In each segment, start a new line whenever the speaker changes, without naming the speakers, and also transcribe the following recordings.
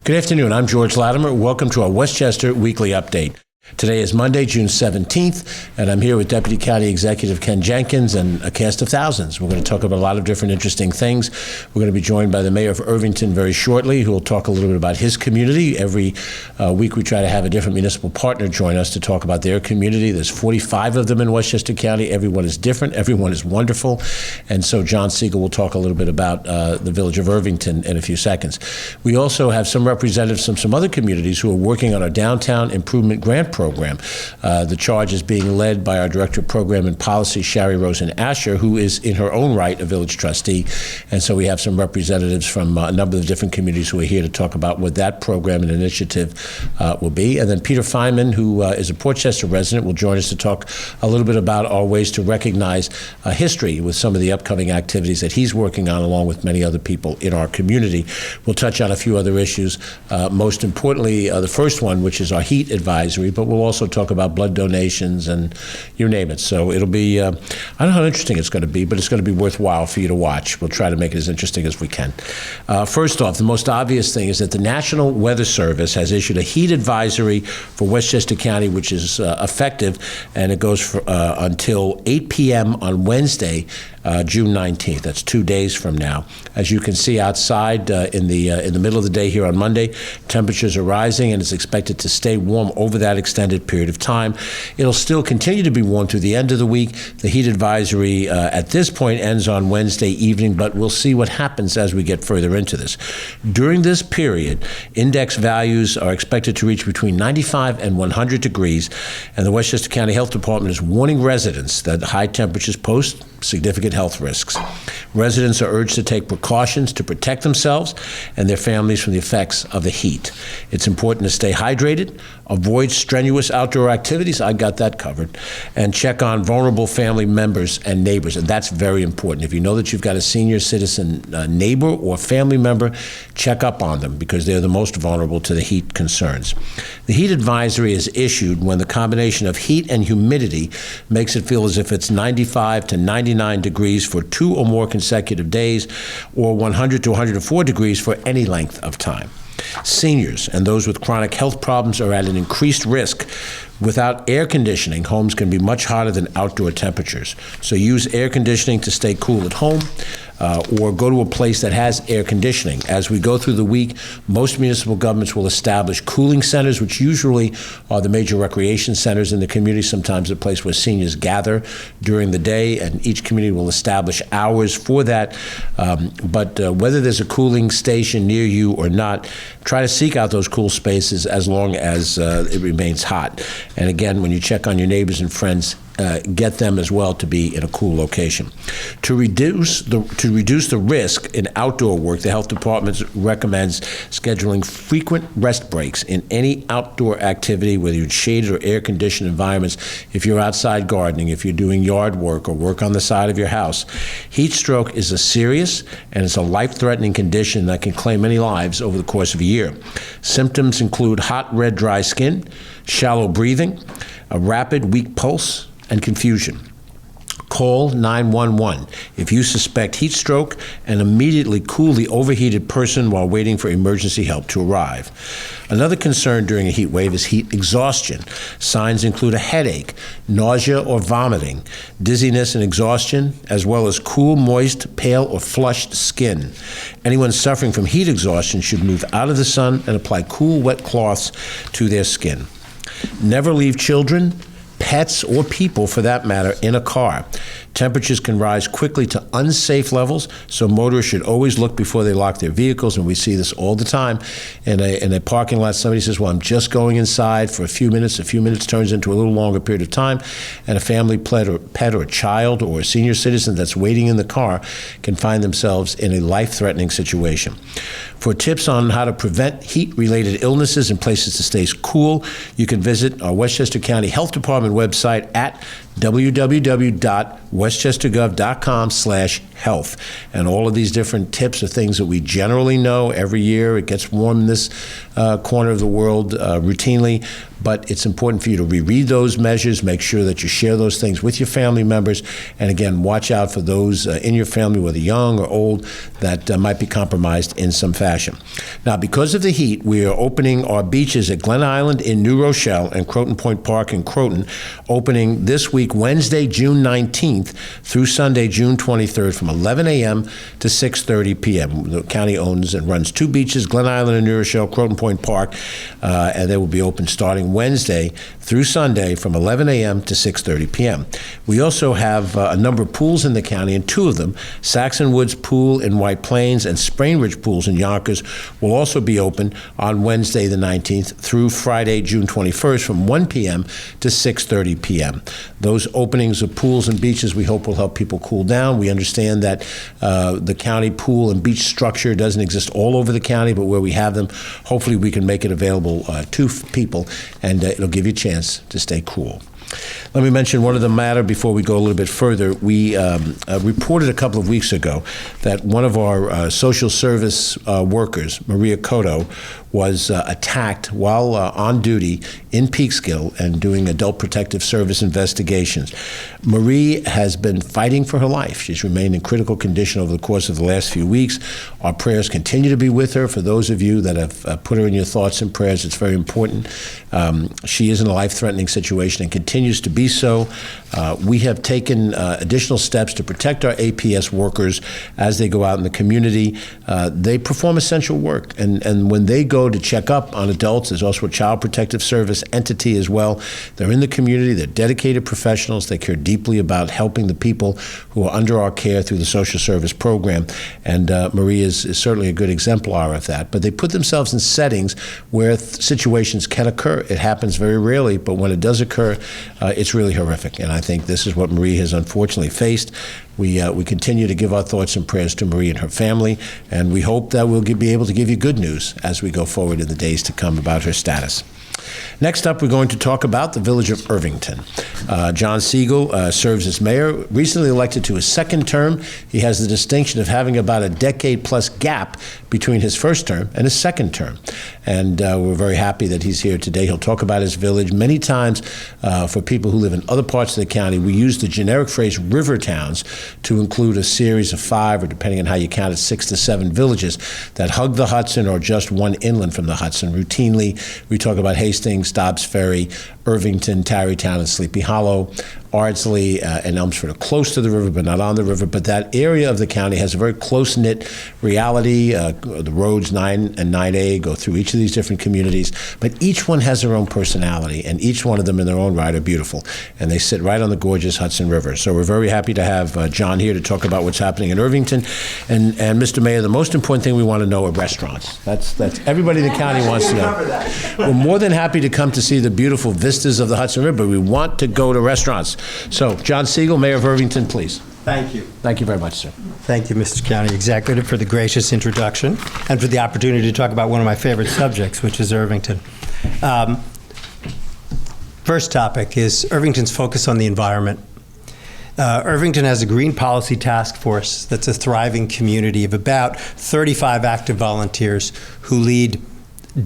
Good afternoon. I'm George Latimer. Welcome to our Westchester Weekly Update. Today is Monday, June 17th, and I'm here with Deputy County Executive Ken Jenkins and a cast of thousands. We're going to talk about a lot of different interesting things. We're going to be joined by the Mayor of Irvington very shortly, who will talk a little bit about his community. Every week we try to have a different municipal partner join us to talk about their community. There's 45 of them in Westchester County. Everyone is different. Everyone is wonderful. And so John Siegel will talk a little bit about the village of Irvington in a few seconds. We also have some representatives from some other communities who are working on our Downtown Improvement Grant Program. The charge is being led by our Director of Program and Policy, Shari Rosen Asher, who is in her own right a village trustee. And so we have some representatives from a number of different communities who are here to talk about what that program and initiative will be. And then Peter Feynman, who is a Portchester resident, will join us to talk a little bit about our ways to recognize history with some of the upcoming activities that he's working on, along with many other people in our community. We'll touch on a few other issues, most importantly, the first one, which is our heat advisory, but we'll also talk about blood donations and you name it. So it'll be, I don't know how interesting it's going to be, but it's going to be worthwhile for you to watch. We'll try to make it as interesting as we can. First off, the most obvious thing is that the National Weather Service has issued a heat advisory for Westchester County, which is effective, and it goes for, until 8 p.m. on Wednesday, June 19th. That's 2 days from now. As you can see outside in the middle of the day here on Monday, temperatures are rising and it's expected to stay warm over that extended period of time. It'll still continue to be warm through the end of the week. The heat advisory at this point ends on Wednesday evening, but we'll see what happens as we get further into this. During this period, index values are expected to reach between 95 and 100 degrees, and the Westchester County Health Department is warning residents that high temperatures pose significant health risks. Residents are urged to take precautions to protect themselves and their families from the effects of the heat. It's important to stay hydrated, avoid strenuous outdoor activities, I got that covered, and check on vulnerable family members and neighbors, and that's very important. If you know that you've got a senior citizen neighbor or family member, check up on them because they're the most vulnerable to the heat concerns. The heat advisory is issued when the combination of heat and humidity makes it feel as if it's 95 to 99 degrees for 2 or more consecutive days, or 100 to 104 degrees for any length of time. Seniors and those with chronic health problems are at an increased risk. Without air conditioning, homes can be much hotter than outdoor temperatures. So use air conditioning to stay cool at home, or go to a place that has air conditioning. As we go through the week, most municipal governments will establish cooling centers, which usually are the major recreation centers in the community, sometimes a place where seniors gather during the day, and each community will establish hours for that. But whether there's a cooling station near you or not, try to seek out those cool spaces as long as it remains hot. And again, when you check on your neighbors and friends, get them as well to be in a cool location. To reduce the risk in outdoor work, the health department recommends scheduling frequent rest breaks in any outdoor activity, whether you're in shaded or air-conditioned environments. If you're outside gardening, if you're doing yard work or work on the side of your house, heat stroke is a serious and it's a life-threatening condition that can claim many lives over the course of a year. Symptoms include hot, red, dry skin, shallow breathing, a rapid, weak pulse, and confusion. Call 911 if you suspect heat stroke and immediately cool the overheated person while waiting for emergency help to arrive. Another concern during a heat wave is heat exhaustion. Signs include a headache, nausea or vomiting, dizziness and exhaustion, as well as cool, moist, pale, or flushed skin. Anyone suffering from heat exhaustion should move out of the sun and apply cool, wet cloths to their skin. Never leave children, pets, or people, for that matter, in a car. Temperatures can rise quickly to unsafe levels, so motorists should always look before they lock their vehicles, and we see this all the time. In a parking lot, somebody says, well, I'm just going inside for a few minutes. A few minutes turns into a little longer period of time, and a family pet or a child or a senior citizen that's waiting in the car can find themselves in a life-threatening situation. For tips on how to prevent heat-related illnesses and places to stay cool, you can visit our Westchester County Health Department website at www.westchestergov.com/heat. health. And all of these different tips are things that we generally know every year. It gets warm in this corner of the world routinely, but it's important for you to reread those measures, make sure that you share those things with your family members, and again, watch out for those in your family, whether young or old, that might be compromised in some fashion. Now, because of the heat, we are opening our beaches at Glen Island in New Rochelle and Croton Point Park in Croton, opening this week, Wednesday, June 19th through Sunday, June 23rd, from 11 a.m. to 6:30 p.m. The county owns and runs two beaches, Glen Island and New Rochelle, Croton Point Park, and they will be open starting Wednesday through Sunday from 11 a.m. to 6:30 p.m. We also have a number of pools in the county, and two of them, Saxon Woods Pool in White Plains and Sprainridge Pools in Yonkers, will also be open on Wednesday the 19th through Friday, June 21st from 1 p.m. to 6:30 p.m. Those openings of pools and beaches we hope will help people cool down. We understand that the county pool and beach structure doesn't exist all over the county, but where we have them, hopefully we can make it available to people, and it'll give you a chance to stay cool. Let me mention one other matter before we go a little bit further. We reported a couple of weeks ago that one of our social service workers, Maria Cotto, was attacked while on duty in Peekskill and doing adult protective service investigations. Marie has been fighting for her life. She's remained in critical condition over the course of the last few weeks. Our prayers continue to be with her. For those of you that have put her in your thoughts and prayers, it's very important. She is in a life-threatening situation and continues to be so. We have taken additional steps to protect our APS workers as they go out in the community. They perform essential work, and when they go to check up on adults, there's also a child protective service entity as well. They're in the community. They're dedicated professionals. They care deeply about helping the people who are under our care through the social service program, and Marie is certainly a good exemplar of that. But they put themselves in settings where situations can occur. It happens very rarely, but when it does occur, it's really horrific, and I think this is what Marie has unfortunately faced. We continue to give our thoughts and prayers to Marie and her family, and we hope that we'll be able to give you good news as we go forward in the days to come about her status. Next up, we're going to talk about the village of Irvington. John Siegel serves as mayor, recently elected to his second term. He has the distinction of having about a decade-plus gap between his first term and his second term. And we're very happy that he's here today. He'll talk about his village. Many times, for people who live in other parts of the county, we use the generic phrase river towns to include a series of 5, or depending on how you count it, 6 to 7 villages that hug the Hudson or just one inland from the Hudson. Routinely, we talk about Hastings, Dobbs Ferry, Irvington, Tarrytown, and Sleepy Hollow. Ardsley and Elmsford are close to the river, but not on the river. But that area of the county has a very close-knit reality. The roads 9 and 9A go through each of these different communities, but each one has their own personality, and each one of them in their own right are beautiful. And they sit right on the gorgeous Hudson River. So we're very happy to have John here to talk about what's happening in Irvington. And Mr. Mayor, the most important thing we want to know are restaurants. That's everybody in the county wants to know. We're more than happy to come to see the beautiful vistas of the Hudson River, but we want to go to restaurants. So, John Siegel, Mayor of Irvington, please.
Thank you.
Thank you very much, sir.
Thank you, Mr. County Executive, for the gracious introduction and for the opportunity to talk about one of my favorite subjects, which is Irvington. First topic is Irvington's focus on the environment. Irvington has a green policy task force that's a thriving community of about 35 active volunteers who lead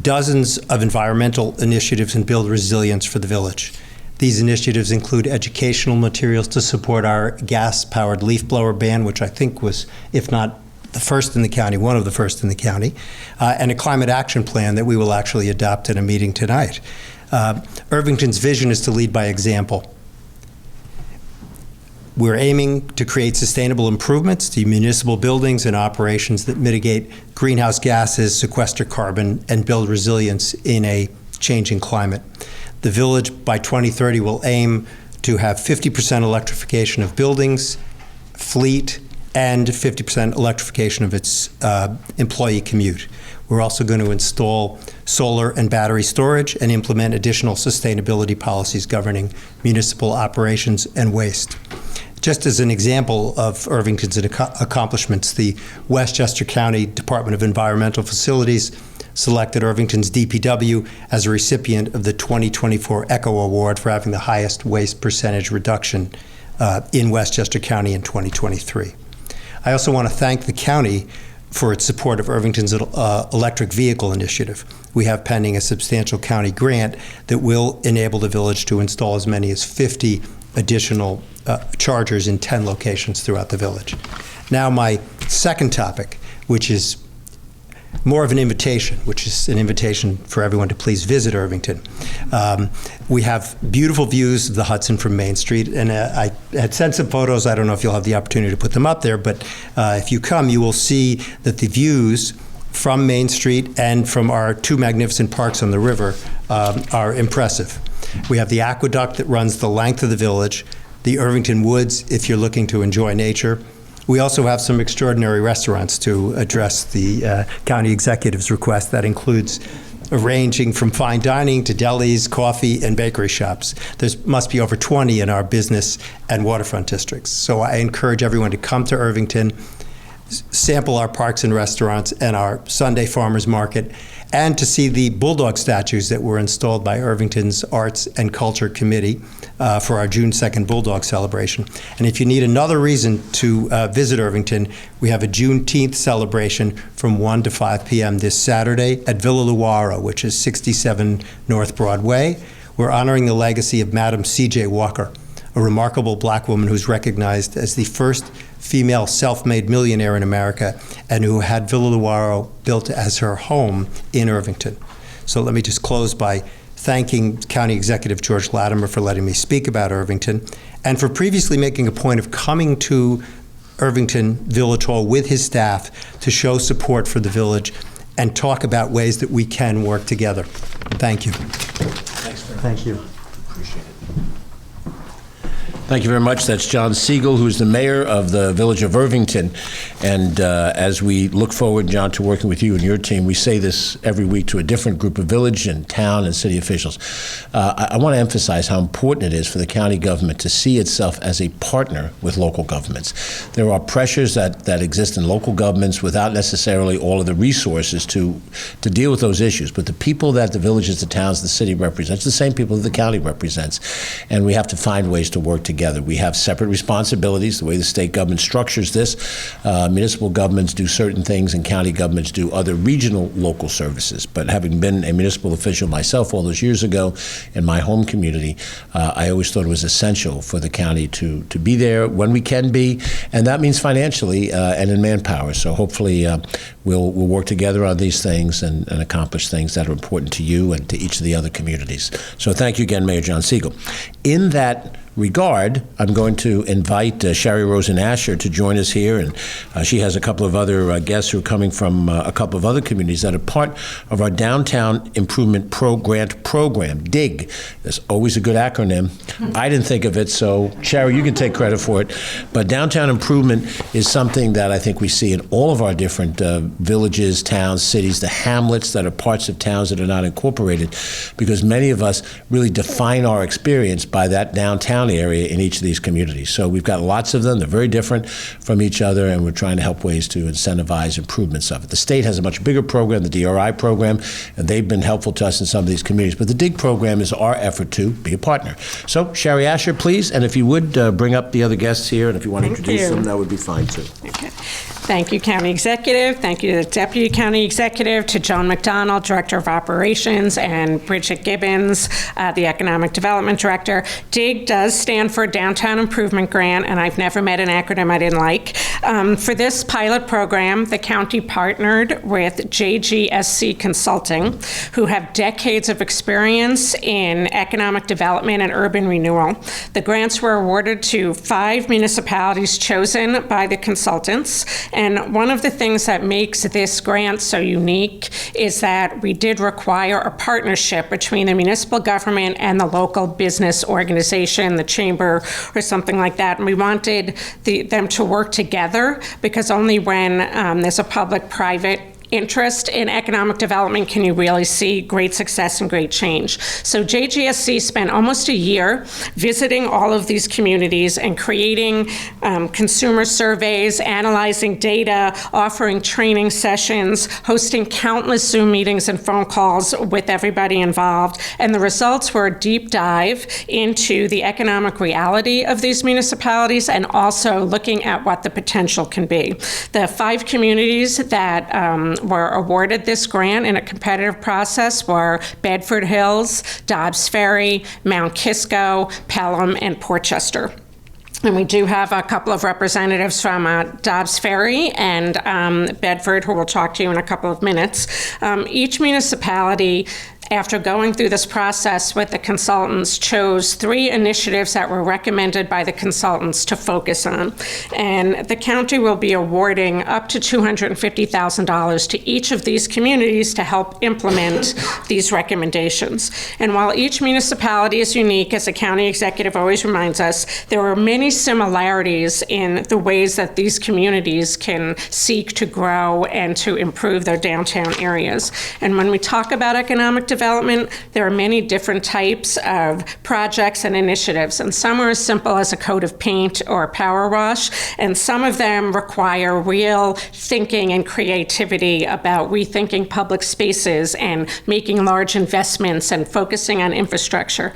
dozens of environmental initiatives and build resilience for the village. These initiatives include educational materials to support our gas-powered leaf blower ban, which I think was, if not the first in the county, one of the first in the county, and a climate action plan that we will actually adopt at a meeting tonight. Irvington's vision is to lead by example. We're aiming to create sustainable improvements to municipal buildings and operations that mitigate greenhouse gases, sequester carbon, and build resilience in a changing climate. The village by 2030 will aim to have 50% electrification of buildings, fleet, and 50% electrification of its employee commute. We're also going to install solar and battery storage and implement additional sustainability policies governing municipal operations and waste. Just as an example of Irvington's accomplishments, the Westchester County Department of Environmental Facilities selected Irvington's DPW as a recipient of the 2024 ECHO Award for having the highest waste percentage reduction in Westchester County in 2023. I also want to thank the county for its support of Irvington's electric vehicle initiative. We have pending a substantial county grant that will enable the village to install as many as 50 additional chargers in 10 locations throughout the village. Now, my second topic, which is more of an invitation, which is an invitation for everyone to please visit Irvington. We have beautiful views of the Hudson from Main Street, and I had sent some photos. I don't know if you'll have the opportunity to put them up there, but if you come, you will see that the views from Main Street and from our two magnificent parks on the river are impressive. We have the aqueduct that runs the length of the village, the Irvington Woods if you're looking to enjoy nature. We also have some extraordinary restaurants to address the county executive's request. That includes ranging from fine dining to delis, coffee, and bakery shops. There must be over 20 in our business and waterfront districts. So I encourage everyone to come to Irvington, sample our parks and restaurants and our Sunday farmers market, and to see the bulldog statues that were installed by Irvington's Arts and Culture Committee for our June 2nd Bulldog celebration. And if you need another reason to visit Irvington, we have a Juneteenth celebration from 1 to 5 p.m. this Saturday at Villa Luara, which is 67 North Broadway. We're honoring the legacy of Madam C.J. Walker, a remarkable black woman who's recognized as the first female self-made millionaire in America and who had Villa Luaro built as her home in Irvington. So let me just close by thanking County Executive George Latimer for letting me speak about Irvington and for previously making a point of coming to Irvington Village Hall with his staff to show support for the village and talk about ways that we can work together. Thank you.
Thanks very much.
Thank you.
Appreciate it. Thank you very much. That's John Siegel, who's the mayor of the village of Irvington. And as we look forward, John, to working with you and your team, we say this every week to a different group of village and town and city officials. I want to emphasize how important it is for the county government to see itself as a partner with local governments. There are pressures that exist in local governments without necessarily all of the resources to deal with those issues. But the people that the villages, the towns, the city represents, the same people that the county represents. And we have to find ways to work together. We have separate responsibilities, the way the state government structures this. Municipal governments do certain things and county governments do other regional local services. But having been a municipal official myself all those years ago in my home community, I always thought it was essential for the county to be there when we can be, and that means financially and in manpower. So hopefully we'll work together on these things and accomplish things that are important to you and to each of the other communities. So thank you again, Mayor John Siegel. In that regard, I'm going to invite Sherry Rosen Asher to join us here, and she has a couple of other guests who are coming from a couple of other communities that are part of our Downtown Improvement Grant Program, DIG. That's always a good acronym. I didn't think of it, so Sherry, you can take credit for it. But downtown improvement is something that I think we see in all of our different villages, towns, cities, the hamlets that are parts of towns that are not incorporated, because many of us really define our experience by that downtown area in each of these communities. So we've got lots of them. They're very different from each other, and we're trying to help ways to incentivize improvements of it. The state has a much bigger program, the DRI program, and they've been helpful to us in some of these communities. But the DIG program is our effort to be a partner. So Sherry Asher, please, and if you would bring up the other guests here, and if you want to introduce them, that would be fine too.
Okay. Thank you, County Executive. Thank you to the Deputy County Executive, to John McDonald, Director of Operations, and Bridget Gibbons, the Economic Development Director. DIG does stand for Downtown Improvement Grant, and I've never met an acronym I didn't like. For this pilot program, the county partnered with JGSC Consulting, who have decades of experience in economic development and urban renewal. The grants were awarded to 5 municipalities chosen by the consultants. And one of the things that makes this grant so unique is that we did require a partnership between the municipal government and the local business organization, the chamber or something like that. And we wanted them to work together, because only when there's a public-private interest in economic development can you really see great success and great change. So JGSC spent almost a year visiting all of these communities and creating consumer surveys, analyzing data, offering training sessions, hosting countless Zoom meetings and phone calls with everybody involved. And the results were a deep dive into the economic reality of these municipalities and also looking at what the potential can be. The 5 communities that were awarded this grant in a competitive process were Bedford Hills, Dobbs Ferry, Mount Kisco, Pelham, and Portchester. And we do have a couple of representatives from Dobbs Ferry and Bedford who will talk to you in a couple of minutes. Each municipality, after going through this process with the consultants, chose 3 initiatives that were recommended by the consultants to focus on. And the county will be awarding up to $250,000 to each of these communities to help implement these recommendations. And while each municipality is unique, as the county executive always reminds us, there are many similarities in the ways that these communities can seek to grow and to improve their downtown areas. And when we talk about economic development, there are many different types of projects and initiatives, and some are as simple as a coat of paint or a power wash, and some of them require real thinking and creativity about rethinking public spaces and making large investments and focusing on infrastructure.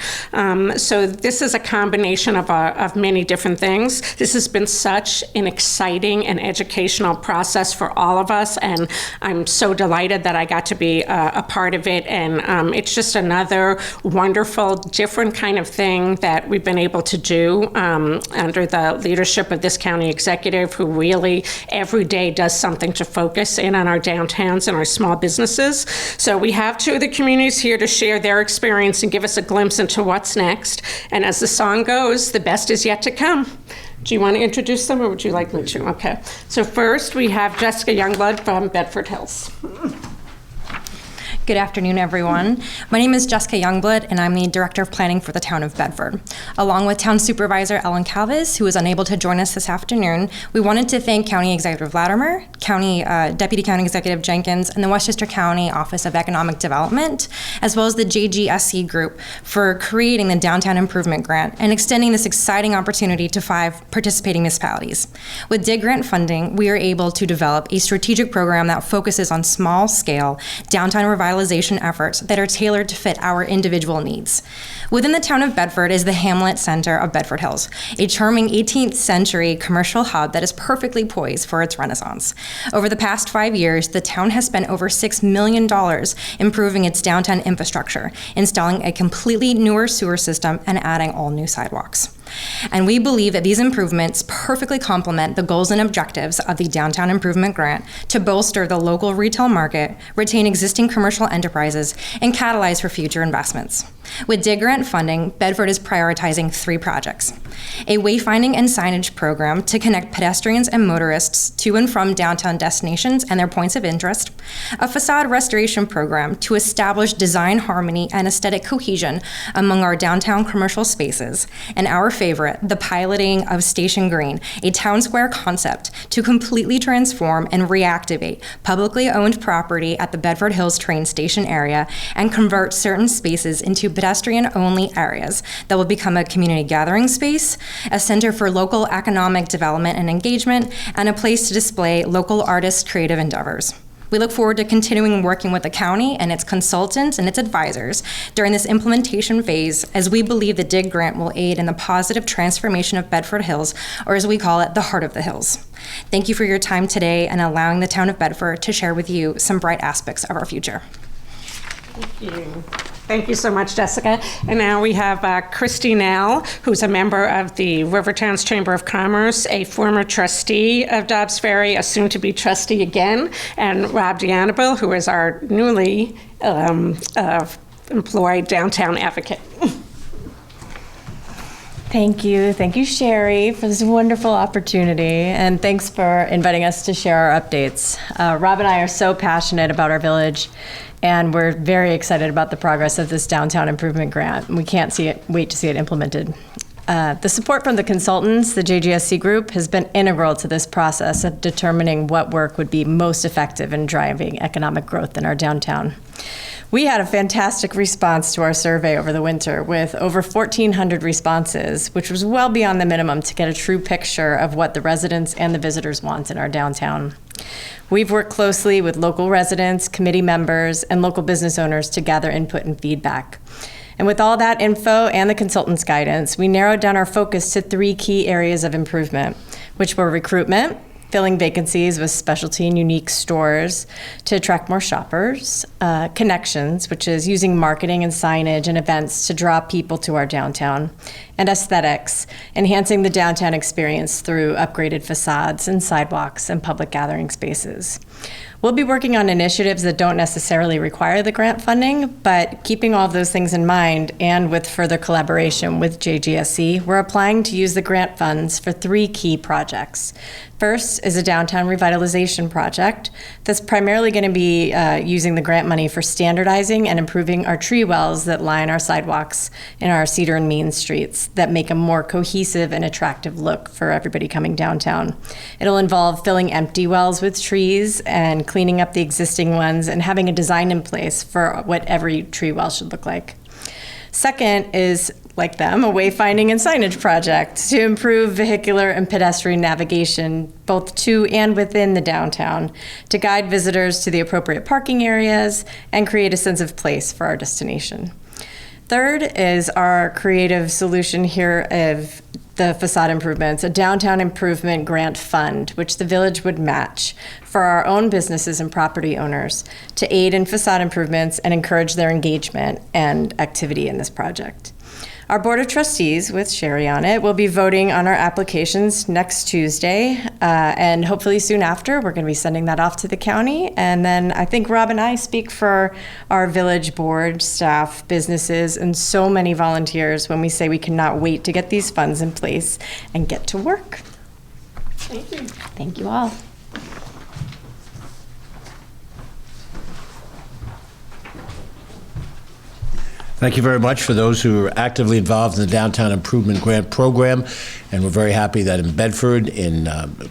So this is a combination of many different things. This has been such an exciting and educational process for all of us, and I'm so delighted that I got to be a part of it, and it's just another wonderful, different kind of thing that we've been able to do under the leadership of this county executive, who really every day does something to focus in on our downtowns and our small businesses. So we have 2 of the communities here to share their experience and give us a glimpse into what's next. And as the song goes, the best is yet to come. Do you want to introduce them, or would you like me to? Okay. So first, we have Jessica Youngblood from Bedford Hills.
Good afternoon, everyone. My name is Jessica Youngblood, and I'm the Director of Planning for the Town of Bedford. Along with Town Supervisor Ellen Calvis, who is unable to join us this afternoon, we wanted to thank County Executive Latimer, Deputy County Executive Jenkins, and the Westchester County Office of Economic Development, as well as the JGSC Group, for creating the Downtown Improvement Grant and extending this exciting opportunity to 5 participating municipalities. With DIG grant funding, we are able to develop a strategic program that focuses on small-scale downtown revitalization efforts that are tailored to fit our individual needs. Within the town of Bedford is the Hamlet Center of Bedford Hills, a charming 18th century commercial hub that is perfectly poised for its renaissance. Over the past 5 years, the town has spent over $6 million improving its downtown infrastructure, installing a completely newer sewer system and adding all new sidewalks. And we believe that these improvements perfectly complement the goals and objectives of the Downtown Improvement Grant to bolster the local retail market, retain existing commercial enterprises, and catalyze for future investments. With DIG grant funding, Bedford is prioritizing 3 projects: a wayfinding and signage program to connect pedestrians and motorists to and from downtown destinations and their points of interest, a facade restoration program to establish design harmony and aesthetic cohesion among our downtown commercial spaces, and our favorite, the piloting of Station Green, a town square concept to completely transform and reactivate publicly owned property at the Bedford Hills train station area and convert certain spaces into pedestrian-only areas that will become a community gathering space, a center for local economic development and engagement, and a place to display local artists' creative endeavors. We look forward to continuing working with the county and its consultants and its advisors during this implementation phase, as we believe the DIG grant will aid in the positive transformation of Bedford Hills, or as we call it, the heart of the hills. Thank you for your time today and allowing the town of Bedford to share with you some bright aspects of our future.
Thank you. Thank you so much, Jessica. And now we have Christy Nell, who's a member of the Rivertown's Chamber of Commerce, a former trustee of Dobbs Ferry, a soon-to-be trustee again, and Rob D'Annabelle, who is our newly employed downtown advocate.
Thank you, Sherry, for this wonderful opportunity, and thanks for inviting us to share our updates. Rob and I are so passionate about our village, and we're very excited about the progress of this Downtown Improvement Grant. We can't wait to see it implemented. The support from the consultants, the JGSC group, has been integral to this process of determining what work would be most effective in driving economic growth in our downtown. We had a fantastic response to our survey over the winter with over 1,400 responses, which was well beyond the minimum to get a true picture of what the residents and the visitors want in our downtown. We've worked closely with local residents, committee members, and local business owners to gather input and feedback. And with all that info and the consultants' guidance, we narrowed down our focus to 3 key areas of improvement, which were recruitment, filling vacancies with specialty and unique stores to attract more shoppers, connections, which is using marketing and signage and events to draw people to our downtown, and aesthetics, enhancing the downtown experience through upgraded facades and sidewalks and public gathering spaces. We'll be working on initiatives that don't necessarily require the grant funding, but keeping all of those things in mind and with further collaboration with JGSC, we're applying to use the grant funds for 3 key projects. First is a downtown revitalization project that's primarily going to be using the grant money for standardizing and improving our tree wells that line our sidewalks in our Cedar and Main streets that make a more cohesive and attractive look for everybody coming downtown. It'll involve filling empty wells with trees and cleaning up the existing ones and having a design in place for what every tree well should look like. Second is, like them, a wayfinding and signage project to improve vehicular and pedestrian navigation both to and within the downtown to guide visitors to the appropriate parking areas and create a sense of place for our destination. Third is our creative solution here of the facade improvements, a downtown improvement grant fund, which the village would match for our own businesses and property owners to aid in facade improvements and encourage their engagement and activity in this project. Our Board of Trustees, with Sherry on it, will be voting on our applications next Tuesday, and hopefully soon after, we're going to be sending that off to the county. And then I think Rob and I speak for our village board, staff, businesses, and so many volunteers when we say we cannot wait to get these funds in place and get to work.
Thank you.
Thank you all.
Thank you very much for those who are actively involved in the Downtown Improvement Grant Program. And we're very happy that in Bedford, in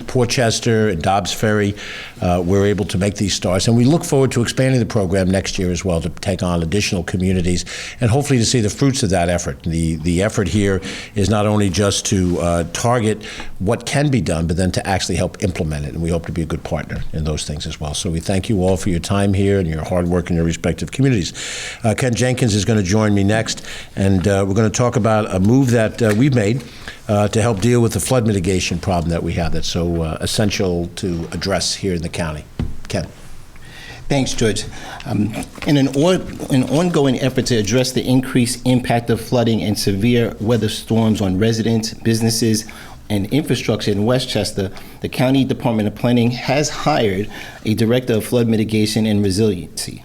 Portchester, in Dobbs Ferry, we're able to make these starts. And we look forward to expanding the program next year as well to take on additional communities and hopefully to see the fruits of that effort. The effort here is not only just to target what can be done, but then to actually help implement it. And we hope to be a good partner in those things as well. So we thank you all for your time here and your hard work in your respective communities. Ken Jenkins is going to join me next, and we're going to talk about a move that we've made to help deal with the flood mitigation problem that we have that's so essential to address here in the county. Ken.
Thanks, George. In an ongoing effort to address the increased impact of flooding and severe weather storms on residents, businesses, and infrastructure in Westchester, the County Department of Planning has hired a Director of Flood Mitigation and Resiliency.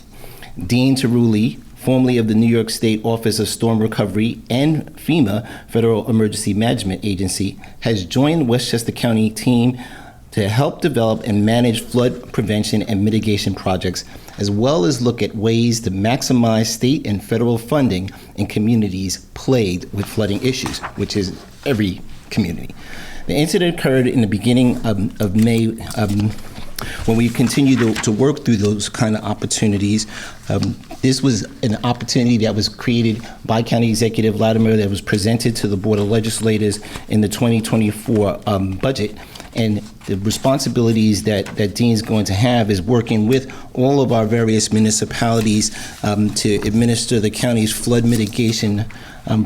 Dean Teruli, formerly of the New York State Office of Storm Recovery and FEMA, Federal Emergency Management Agency, has joined Westchester County team to help develop and manage flood prevention and mitigation projects, as well as look at ways to maximize state and federal funding in communities plagued with flooding issues, which is every community. The incident occurred in the beginning of May, when we continue to work through those kind of opportunities. This was an opportunity that was created by County Executive Latimer that was presented to the Board of Legislators in the 2024 budget. And the responsibilities that Dean's going to have is working with all of our various municipalities to administer the county's flood mitigation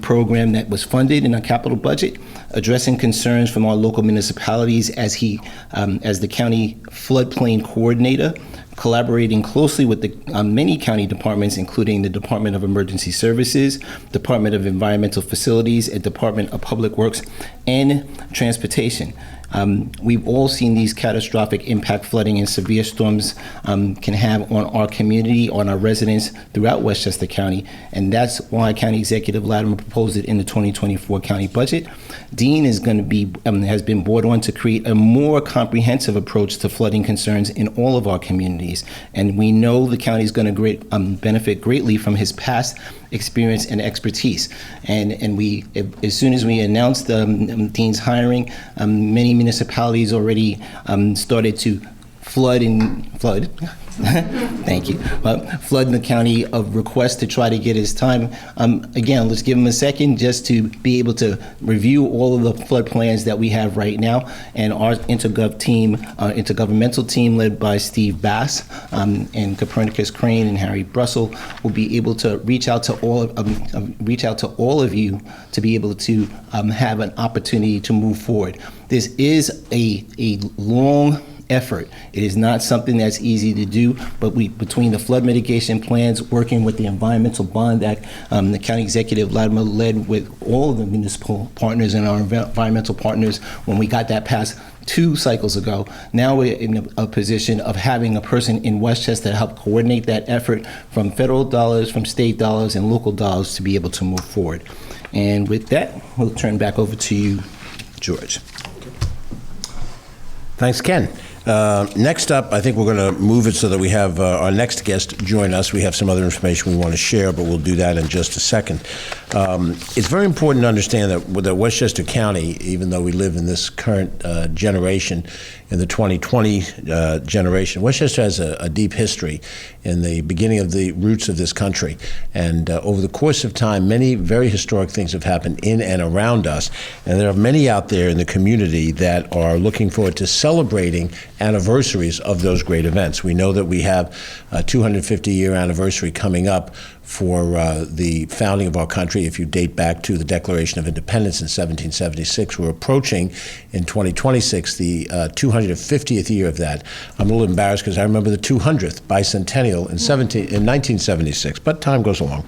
program that was funded in our capital budget, addressing concerns from our local municipalities as the county floodplain coordinator, collaborating closely with the many county departments, including the Department of Emergency Services, Department of Environmental Facilities, and Department of Public Works and Transportation. We've all seen these catastrophic impact flooding and severe storms can have on our community, on our residents throughout Westchester County, and that's why County Executive Latimer proposed it in the 2024 county budget. Dean is going to be has been brought on to create a more comprehensive approach to flooding concerns in all of our communities, and we know the county is going to benefit greatly from his past experience and expertise. And we, as soon as we announced Dean's hiring, many municipalities already started to flood. Thank you. Flood the county of requests to try to get his time. Again, let's give him a second just to be able to review all of the flood plans that we have right now. And our intergovernmental team led by Steve Bass and Copernicus Crane and Harry Brussel will be able to reach out to all of you to be able to have an opportunity to move forward. This is a long effort. It is not something that's easy to do, but between the flood mitigation plans, working with the Environmental Bond Act, the County Executive Latimer led with all of the municipal partners and our environmental partners when we got that passed 2 cycles ago. Now we're in a position of having a person in Westchester to help coordinate that effort from federal dollars, from state dollars, and local dollars to be able to move forward. And with that, we'll turn back over to you, George.
Thanks, Ken. Next up, I think we're going to move it so that we have our next guest join us. We have some other information we want to share, but we'll do that in just a second. It's very important to understand that Westchester County, even though we live in this current generation, in the 2020 generation, Westchester has a deep history in the beginning of the roots of this country. And over the course of time, many very historic things have happened in and around us. And there are many out there in the community that are looking forward to celebrating anniversaries of those great events. We know that we have a 250-year anniversary coming up for the founding of our country. If you date back to the Declaration of Independence in 1776, we're approaching in 2026 the 250th year of that. I'm a little embarrassed because I remember the 200th bicentennial in 1976, but time goes along.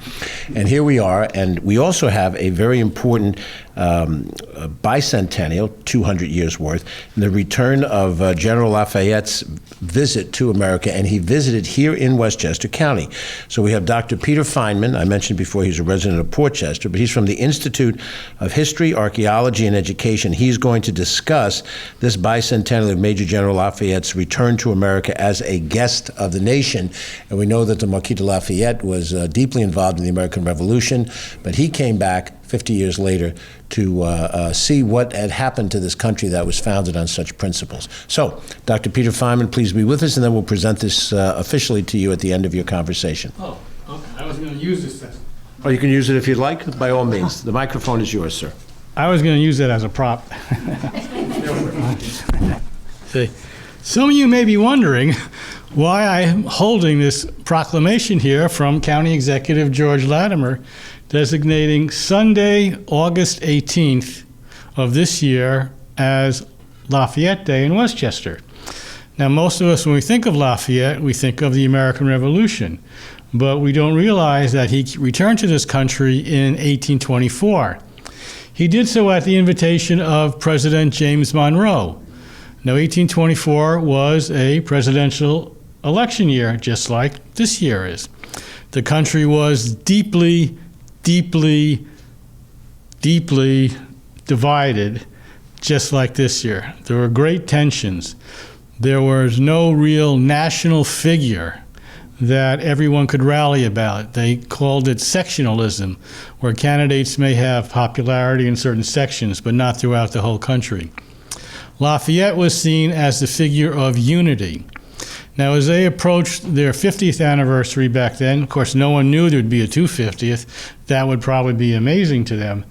And here we are, and we also have a very important bicentennial, 200 years worth, the return of General Lafayette's visit to America, and he visited here in Westchester County. So we have Dr. Peter Feynman. I mentioned before he's a resident of Portchester, but he's from the Institute of History, Archaeology, and Education. He's going to discuss this bicentennial of Major General Lafayette's return to America as a guest of the nation. And we know that the Marquis de Lafayette was deeply involved in the American Revolution, but he came back 50 years later to see what had happened to this country that was founded on such principles. So, Dr. Peter Feynman, please be with us, and then we'll present this officially to you at the end of your conversation.
Oh, okay. I was going to use this then.
Oh, you can use it if you'd like, by all means. The microphone is yours, sir.
I was going to use it as a prop. See, some of you may be wondering why I'm holding this proclamation here from County Executive George Latimer, designating Sunday, August 18th of this year as Lafayette Day in Westchester. Now, most of us, when we think of Lafayette, we think of the American Revolution, but we don't realize that he returned to this country in 1824. He did so at the invitation of President James Monroe. Now, 1824 was a presidential election year, just like this year is. The country was deeply divided, just like this year. There were great tensions. There was no real national figure that everyone could rally about. They called it sectionalism, where candidates may have popularity in certain sections, but not throughout the whole country. Lafayette was seen as the figure of unity. Now, as they approached their 50th anniversary back then, of course, no one knew there'd be a 250th. That would probably be amazing to them.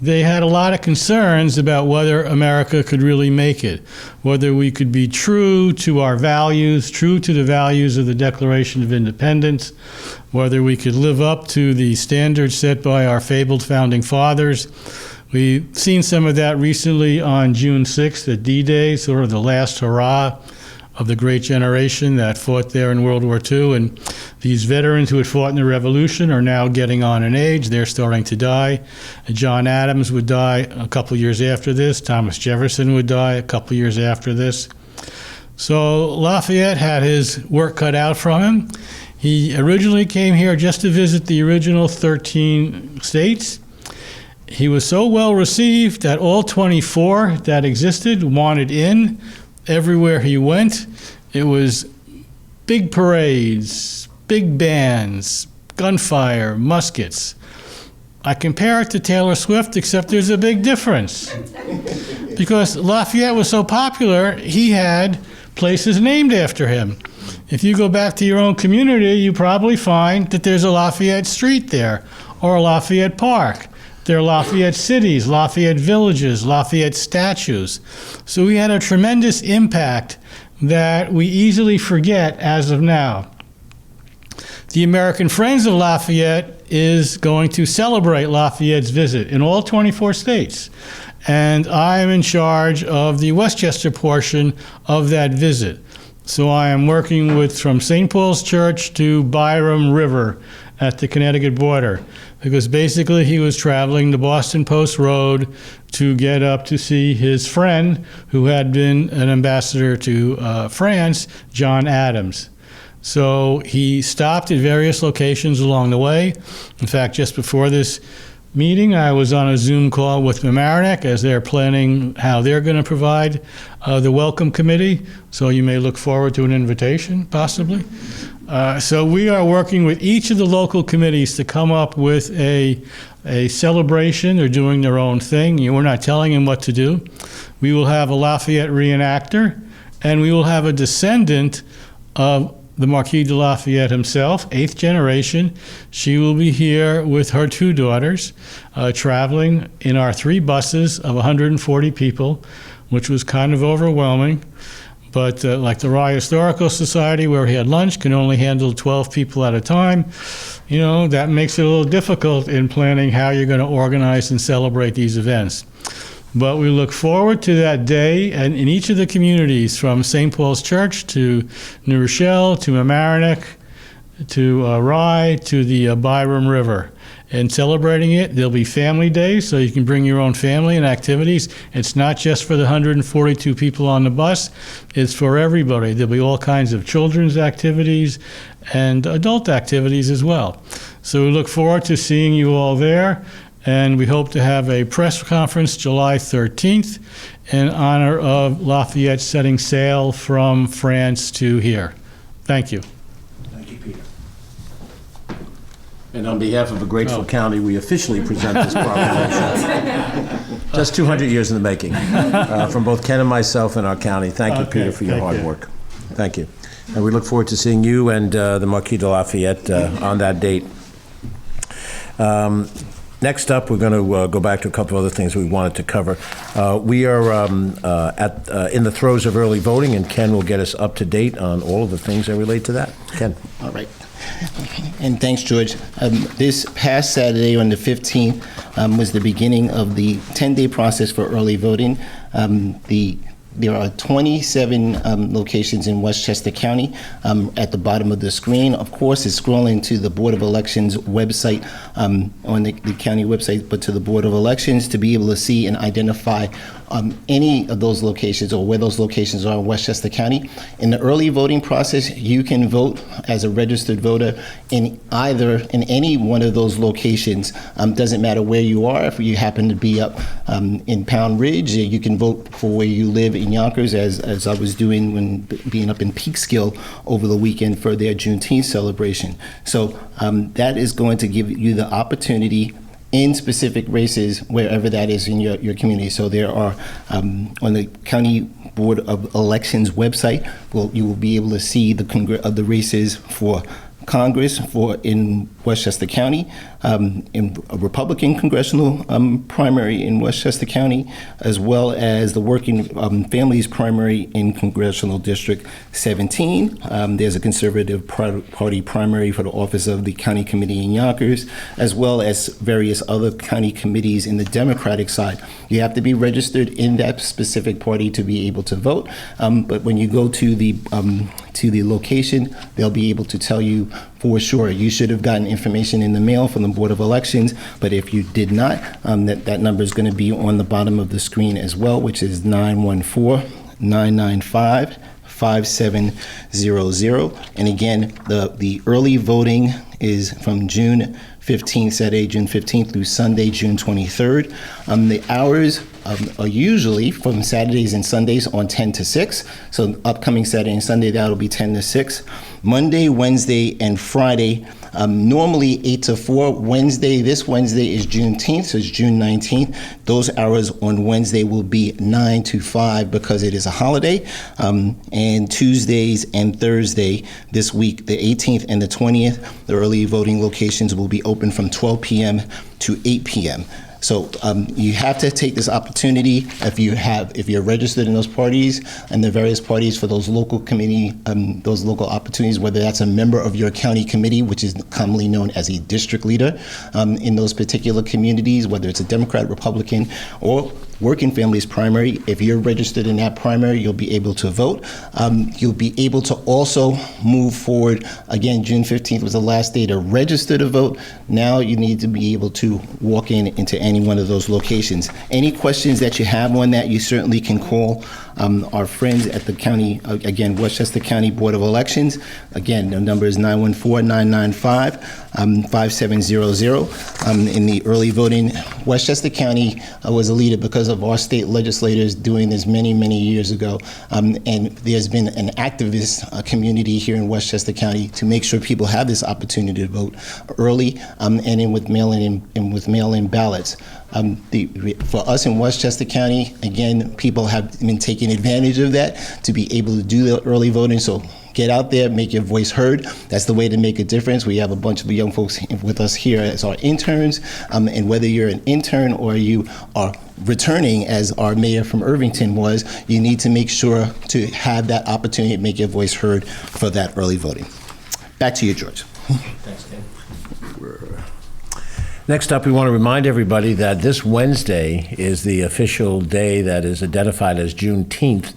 They had a lot of concerns about whether America could really make it, whether we could be true to our values, true to the values of the Declaration of Independence, whether we could live up to the standards set by our fabled founding fathers. We've seen some of that recently on June 6th at D-Day, sort of the last hurrah of the great generation that fought there in World War II. And these veterans who had fought in the Revolution are now getting on in age. They're starting to die. John Adams would die a couple years after this. Thomas Jefferson would die a couple years after this. So Lafayette had his work cut out from him. He originally came here just to visit the original 13 states. He was so well received that all 24 that existed wanted in. Everywhere he went, it was big parades, big bands, gunfire, muskets. I compare it to Taylor Swift, except there's a big difference. Because Lafayette was so popular, he had places named after him. If you go back to your own community, you probably find that there's a Lafayette Street there, or a Lafayette Park. There are Lafayette cities, Lafayette villages, Lafayette statues. So we had a tremendous impact that we easily forget as of now. The American Friends of Lafayette is going to celebrate Lafayette's visit in all 24 states. And I am in charge of the Westchester portion of that visit. So I am working with from St. Paul's Church to Byram River at the Connecticut border, because basically he was traveling the Boston Post Road to get up to see his friend who had been an ambassador to France, John Adams. So he stopped at various locations along the way. In fact, just before this meeting, I was on a Zoom call with Mamaroneck as they're planning how they're going to provide the welcome committee. So you may look forward to an invitation, possibly. So we are working with each of the local committees to come up with a celebration. They're doing their own thing. We're not telling them what to do. We will have a Lafayette reenactor, and we will have a descendant of the Marquis de Lafayette himself, 8th generation. She will be here with her 2 daughters, traveling in our 3 buses of 140 people, which was kind of overwhelming. But like the Rye Historical Society, where we had lunch, can only handle 12 people at a time. That makes it a little difficult in planning how you're going to organize and celebrate these events. But we look forward to that day, and in each of the communities, from St. Paul's Church to New Rochelle to Mamaroneck to Rye to the Byram River. And celebrating it, there'll be family days, so you can bring your own family and activities. It's not just for the 142 people on the bus, it's for everybody. There'll be all kinds of children's activities and adult activities as well. So we look forward to seeing you all there. And we hope to have a press conference July 13th in honor of Lafayette setting sail from France to here. Thank you.
Thank you, Peter. And on behalf of a grateful county, we officially present this proclamation. Just 200 years in the making. From both Ken and myself and our county. Thank you, Peter, for your hard work. Thank you. And we look forward to seeing you and the Marquis de Lafayette on that date. Next up, we're going to go back to a couple of other things we wanted to cover. We are in the throes of early voting, and Ken will get us up to date on all of the things that relate to that. Ken.
All right. And thanks, George. This past Saturday on the 15th was the beginning of the 10-day process for early voting. There are 27 locations in Westchester County. At the bottom of the screen, of course, it's scrolling to the Board of Elections website, on the county website, but to the Board of Elections to be able to see and identify any of those locations or where those locations are in Westchester County. In the early voting process, you can vote as a registered voter in any one of those locations. Doesn't matter where you are. If you happen to be up in Pound Ridge, you can vote for where you live in Yonkers, as I was doing when being up in Peekskill over the weekend for their Juneteenth celebration. So that is going to give you the opportunity in specific races, wherever that is in your community. So there are, on the County Board of Elections website, you will be able to see the races for Congress in Westchester County, in a Republican congressional primary in Westchester County, as well as the Working Families primary in Congressional District 17. There's a Conservative Party primary for the office of the County Committee in Yonkers, as well as various other county committees in the Democratic side. You have to be registered in that specific party to be able to vote, but when you go to the location, they'll be able to tell you for sure. You should have gotten information in the mail from the Board of Elections, but if you did not, that number is going to be on the bottom of the screen as well, which is 914-995-5700. And again, the early voting is from June 15th, Saturday, June 15th through Sunday, June 23rd. The hours are usually from Saturdays and Sundays on 10 to 6. So upcoming Saturday and Sunday, that'll be 10 to 6. Monday, Wednesday, and Friday Normally 8 to 4. This Wednesday is Juneteenth, so it's June 19th. Those hours on Wednesday will be 9 to 5 because it is a holiday. And Tuesdays and Thursday this week, the 18th and the 20th, the early voting locations will be open from 12 p.m. to 8 p.m. So you have to take this opportunity if you're registered in those parties and the various parties for those local committee, those local opportunities, whether that's a member of your county committee, which is commonly known as a district leader in those particular communities, whether it's a Democrat, Republican, or Working Families primary. If you're registered in that primary, you'll be able to vote. You'll be able to also move forward. Again, June 15th was the last day to register to vote. Now you need to be able to walk into any one of those locations. Any questions that you have on that, you certainly can call our friends at the county, again, Westchester County Board of Elections. Again, the number is 914-995-5700. In the early voting, Westchester County was a leader because of our state legislators doing this many, many years ago. And there's been an activist community here in Westchester County to make sure people have this opportunity to vote early and in with mail-in ballots. For us in Westchester County, again, people have been taking advantage of that to be able to do the early voting. So get out there, make your voice heard. That's the way to make a difference. We have a bunch of young folks with us here as our interns. And whether you're an intern or you are returning, as our mayor from Irvington was, you need to make sure to have that opportunity to make your voice heard for that early voting. Back to you, George.
Thanks, Ken. Next up, we want to remind everybody that this Wednesday is the official day that is identified as Juneteenth.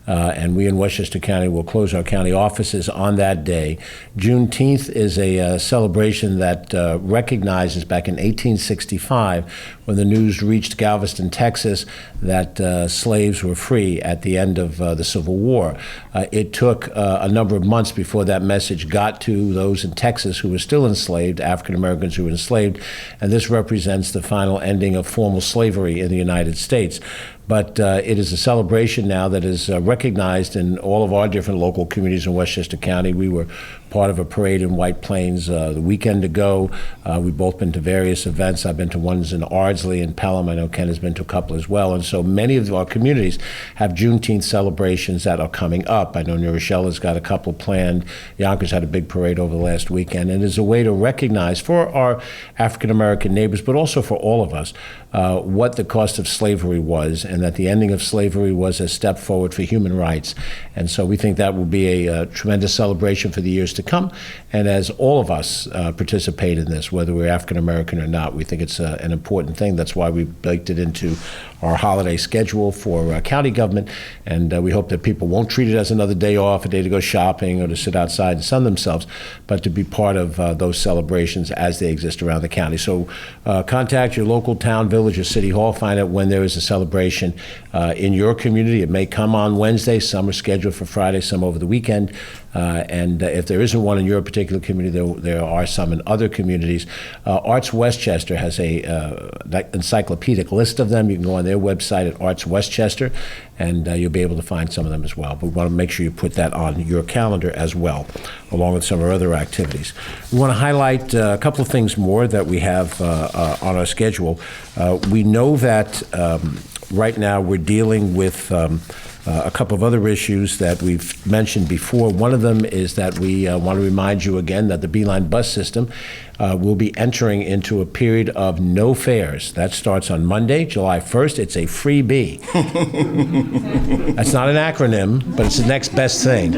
And we in Westchester County will close our county offices on that day. Juneteenth is a celebration that recognizes back in 1865 when the news reached Galveston, Texas, that slaves were free at the end of the Civil War. It took a number of months before that message got to those in Texas who were still enslaved, African Americans who were enslaved, and this represents the final ending of formal slavery in the United States. But it is a celebration now that is recognized in all of our different local communities in Westchester County. We were part of a parade in White Plains the weekend ago. We've both been to various events. I've been to ones in Ardsley and Pelham. I know Ken has been to a couple as well. And so many of our communities have Juneteenth celebrations that are coming up. I know New Rochelle has got a couple planned. Yonkers had a big parade over the last weekend. And it's a way to recognize for our African-American neighbors, but also for all of us, what the cost of slavery was, and that the ending of slavery was a step forward for human rights. And so we think that will be a tremendous celebration for the years to come. And as all of us participate in this, whether we're African American or not, we think it's an important thing. That's why we baked it into our holiday schedule for county government. And we hope that people won't treat it as another day off, a day to go shopping or to sit outside and sun themselves, but to be part of those celebrations as they exist around the county. So contact your local town, village, or city hall. Find out when there is a celebration in your community. It may come on Wednesday. Some are scheduled for Friday, some over the weekend. And if there isn't one in your particular community, there are some in other communities. Arts Westchester has a encyclopedic list of them. You can go on their website at Arts Westchester, and you'll be able to find some of them as well. But we want to make sure you put that on your calendar as well, along with some of our other activities. We want to highlight a couple of things more that we have on our schedule. We know that right now we're dealing with a couple of other issues that we've mentioned before. One of them is that we want to remind you again that the Beeline bus system will be entering into a period of no fares. That starts on Monday, July 1st. It's a free B. That's not an acronym, but it's the next best thing.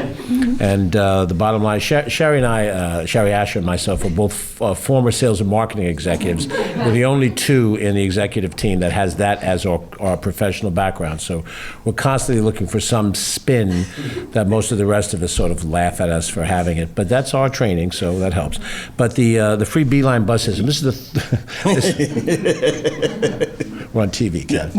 And the bottom line, Sherry Asher and myself are both former sales and marketing executives. We're the only two in the executive team that has that as our professional background. So we're constantly looking for some spin that most of the rest of us sort of laugh at us for having it. But that's our training, so that helps. But the free Beeline bus system, this is we're on TV, Ken.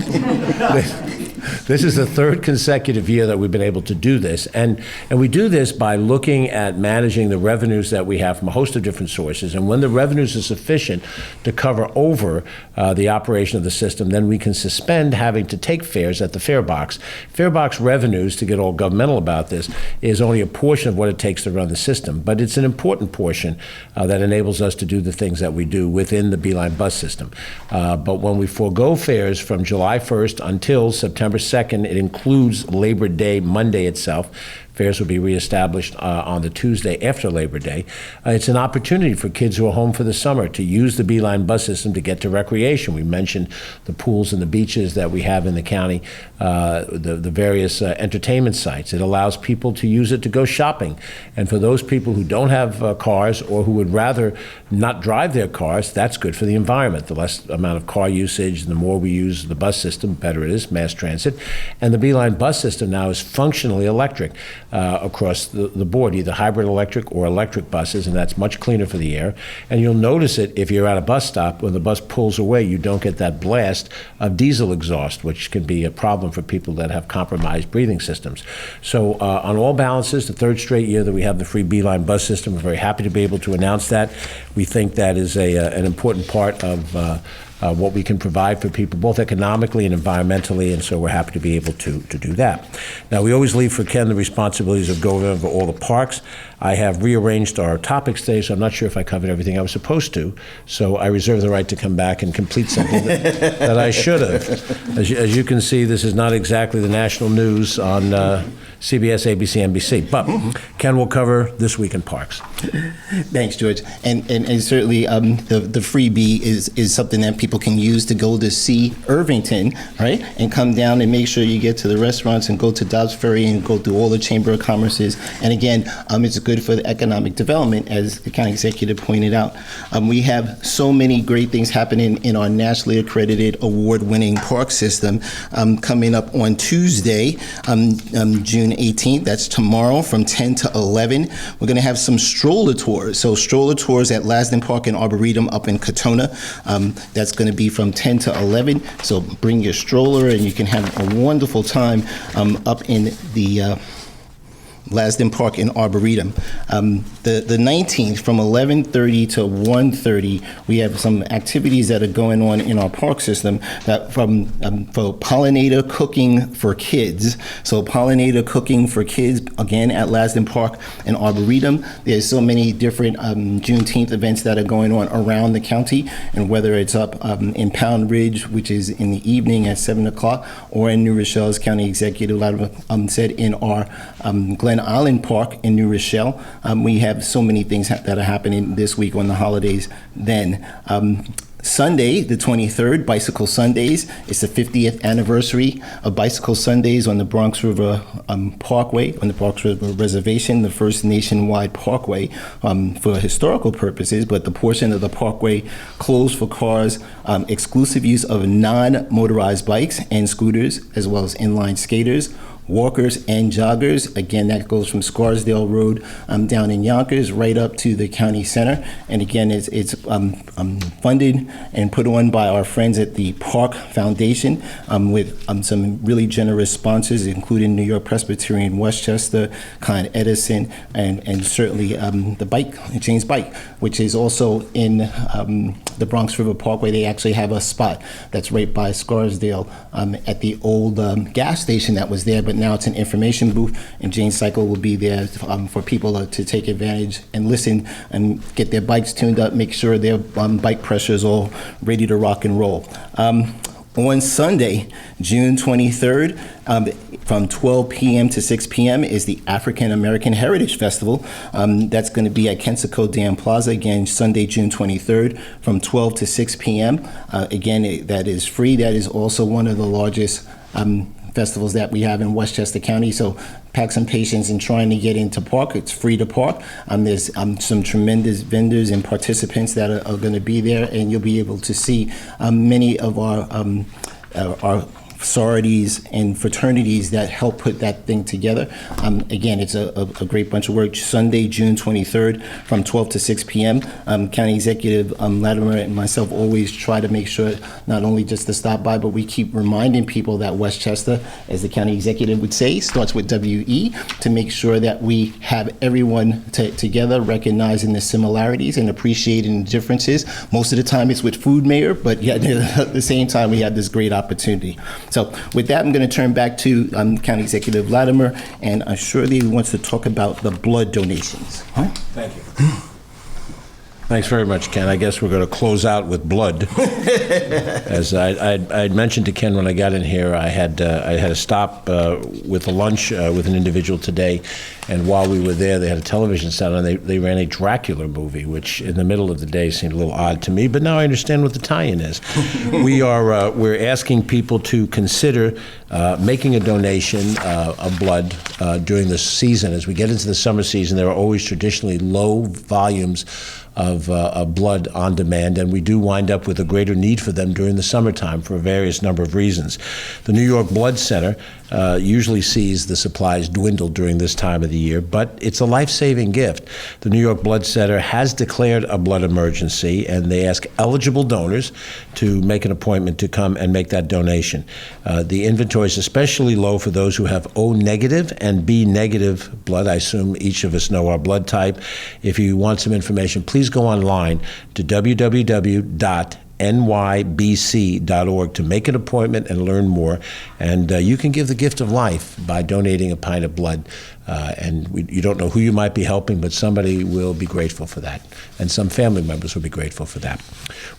This is the third consecutive year that we've been able to do this. And we do this by looking at managing the revenues that we have from a host of different sources. And when the revenues are sufficient to cover over the operation of the system, then we can suspend having to take fares at the fare box. Fare box revenues, to get all governmental about this, is only a portion of what it takes to run the system. But it's an important portion that enables us to do the things that we do within the Beeline bus system. But when we forego fares from July 1st until September 2nd, it includes Labor Day, Monday itself. Fares will be reestablished on the Tuesday after Labor Day. It's an opportunity for kids who are home for the summer to use the Beeline bus system to get to recreation. We mentioned the pools and the beaches that we have in the county, the various entertainment sites. It allows people to use it to go shopping. And for those people who don't have cars or who would rather not drive their cars, that's good for the environment. The less amount of car usage, the more we use the bus system, better it is, mass transit. And the Beeline bus system now is functionally electric. Across the board, either hybrid electric or electric buses, and that's much cleaner for the air. And you'll notice it if you're at a bus stop. When the bus pulls away, you don't get that blast of diesel exhaust, which can be a problem for people that have compromised breathing systems. So on all balances, the third straight year that we have the free Beeline bus system, we're very happy to be able to announce that. We think that is an important part of what we can provide for people, both economically and environmentally, and so we're happy to be able to do that. Now, we always leave for Ken the responsibilities of going over all the parks. I have rearranged our topics today, so I'm not sure if I covered everything I was supposed to, so I reserve the right to come back and complete something that I should have. As you can see, this is not exactly the national news on CBS, ABC, NBC, but Ken will cover this week in parks.
Thanks, George. And certainly the freebie is something that people can use to go to see Irvington, right? And come down and make sure you get to the restaurants and go to Dobbs Ferry and go through all the Chamber of Commerce's. And again, it's good for the economic development, as the county executive pointed out. We have so many great things happening in our nationally accredited award-winning park system. Coming up on Tuesday, June 18th, that's tomorrow from 10 to 11. We're going to have some stroller tours. So stroller tours at Lasden Park and Arboretum up in Katona. That's going to be from 10 to 11. So bring your stroller and you can have a wonderful time up in the Lasden Park in Arboretum. The 19th from 11:30 to 1:30, we have some activities that are going on in our park system that for pollinator cooking for kids. So pollinator cooking for kids, again, at Lasden Park and Arboretum. There's so many different Juneteenth events that are going on around the county, and whether it's up in Pound Ridge, which is in the evening at 7 o'clock, or in New Rochelle, as County Executive Latimer said, in our Glen Island Park in New Rochelle. We have so many things that are happening this week on the holidays then. Sunday, the 23rd, Bicycle Sundays. It's the 50th anniversary of Bicycle Sundays on the Bronx River Parkway, on the Bronx River Reservation, the first nationwide parkway for historical purposes, but the portion of the parkway closed for cars, exclusive use of non-motorized bikes and scooters, as well as inline skaters, walkers and joggers. Again, that goes from Scarsdale Road down in Yonkers right up to the county center. And again, it's funded and put on by our friends at the Park Foundation with some really generous sponsors, including New York Presbyterian Westchester, Con Edison, and certainly the bike, James Bike, which is also in the Bronx River Parkway. They actually have a spot that's right by Scarsdale at the old gas station that was there, but now it's an information booth, and Jane Cycle will be there for people to take advantage and listen and get their bikes tuned up, make sure their bike pressure is all ready to rock and roll. On Sunday, June 23rd, from 12 p.m. to 6 p.m. is the African American Heritage Festival. That's going to be at Kensico Dam Plaza, again, Sunday, June 23rd, from 12 to 6 p.m. Again, that is free. That is also one of the largest festivals that we have in Westchester County. So pack some patience in trying to get into park. It's free to park. There's some tremendous vendors and participants that are going to be there, and you'll be able to see many of our sororities and fraternities that help put that thing together. Again, it's a great bunch of work. Sunday, June 23rd from 12 to 6 p.m. County Executive Latimer and myself always try to make sure not only just to stop by, but we keep reminding people that Westchester, as the county executive would say, starts with WE, to make sure that we have everyone together, recognizing the similarities and appreciating the differences. Most of the time it's with food, Mayor, but yet at the same time we have this great opportunity. So with that, I'm going to turn back to County Executive Latimer, and I'm sure that he wants to talk about the blood donations. Huh?
Thank you. Thanks very much, Ken. I guess we're going to close out with blood. As I'd mentioned to Ken when I got in here, I had a stop with a lunch with an individual today, and while we were there, they had a television set on. They ran a Dracula movie, which in the middle of the day seemed a little odd to me, but now I understand what the tie-in is. We're asking people to consider making a donation of blood during the season. As we get into the summer season, there are always traditionally low volumes of blood on demand, and we do wind up with a greater need for them during the summertime for a various number of reasons. The New York Blood Center usually sees the supplies dwindle during this time of the year, but it's a life-saving gift. The New York Blood Center has declared a blood emergency, and they ask eligible donors to make an appointment to come and make that donation. The inventory is especially low for those who have O negative and B negative blood. I assume each of us know our blood type. If you want some information, please go online to www.nybc.org to make an appointment and learn more. And you can give the gift of life by donating a pint of blood. You don't know who you might be helping, but somebody will be grateful for that. And some family members will be grateful for that.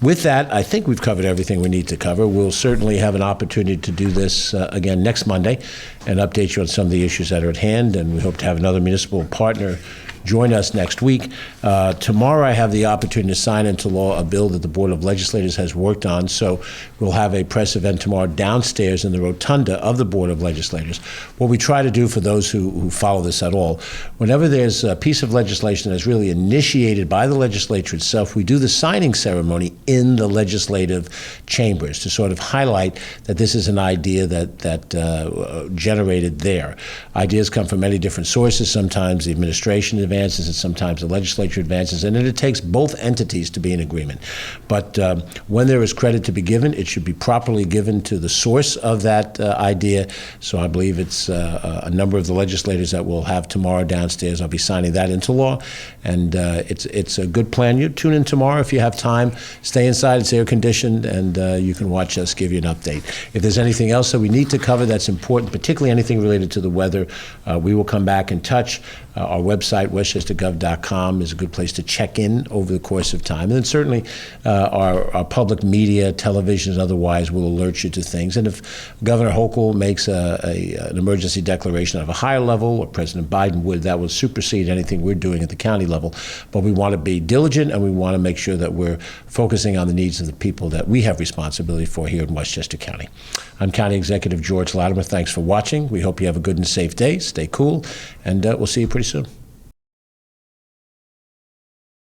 With that, I think we've covered everything we need to cover. We'll certainly have an opportunity to do this again next Monday and update you on some of the issues that are at hand. And we hope to have another municipal partner join us next week. Tomorrow I have the opportunity to sign into law a bill that the Board of Legislators has worked on, so we'll have a press event tomorrow downstairs in the rotunda of the Board of Legislators. What we try to do for those who follow this at all, whenever there's a piece of legislation that's really initiated by the legislature itself, we do the signing ceremony in the legislative chambers to sort of highlight that this is an idea that generated there. Ideas come from many different sources. Sometimes the administration advances and sometimes the legislature advances, and then it takes both entities to be in agreement. But when there is credit to be given, it should be properly given to the source of that idea. So I believe it's a number of the legislators that we'll have tomorrow downstairs. I'll be signing that into law, and it's a good plan. You tune in tomorrow if you have time. Stay inside, it's air conditioned, and you can watch us give you an update. If there's anything else that we need to cover that's important, particularly anything related to the weather, we will come back and touch. Our website, westchestergov.com, is a good place to check in over the course of time. And then certainly our public media, television and otherwise, will alert you to things. And if Governor Hochul makes an emergency declaration at a higher level, or President Biden would, that will supersede anything we're doing at the county level. But we want to be diligent, and we want to make sure that we're focusing on the needs of the people that we have responsibility for here in Westchester County. I'm County Executive George Latimer. Thanks for watching. We hope you have a good and safe day. Stay cool, and we'll see you pretty soon.